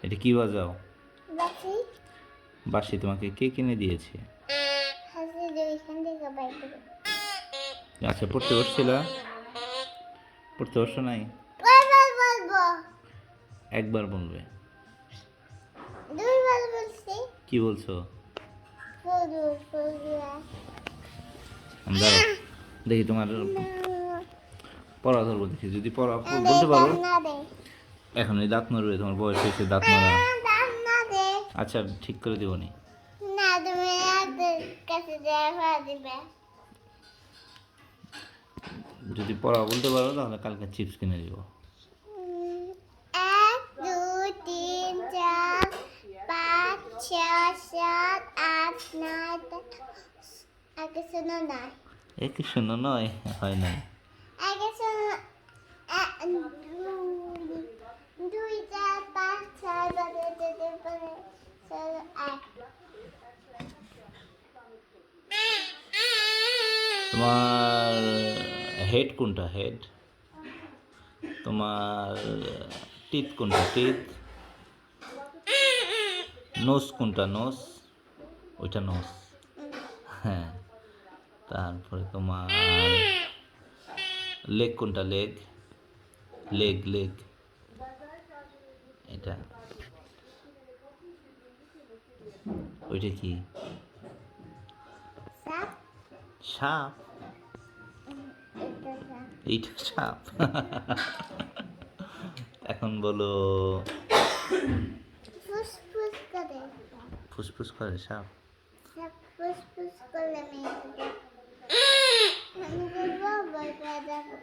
এটা কি বাজাও? বাসি বাঁশি তোমাকে কে কিনে দিয়েছে? হাসি যে এখান থেকে বাইক করে আচ্ছা, পড়তে বসছিলা? পড়তে বসছো নাই? কয়বার বলবো? একবার বলবে। দুইবার বলছি। কি বলছো? ফুলু ফুলু আমরা দেখি তোমার পড়া ধরবো, দেখি যদি পড়া বলতে পারো। না দে এখন এই দাঁত নড়বে, তোমার বয়স হয়েছে দাঁত নড়া। না দে আচ্ছা, ঠিক করে দিবনি। না, তুমি একদের কাছে যাওয়া দিবে। যদি পড়া বলতে পারো তাহলে কালকে চিপস কিনে দিব। 1 2 3 4 5 6 7 8 9 আগে শোনো না। কি শূন্য নয়, হয় নাই। আগে শোনো 2 4 5 6 7 8 তোমার হেড কোনটা? হেড। তোমার টিথ কোনটা? টিথ। নোজ কোনটা? নোজ। ওইটা নোজ। হ্যাঁ। তারপরে তোমার লেগ কোনটা? লেগ। লেগ লেগ এটা। ওইটা কি? সাপ সাপ। এটা সাপ এইটা সাপ। এখন বলো। ফুসফুস করে ফুসফুস করে সাপ। সাপ ফুসফুস করলে আমি বলবো বলবো যাবো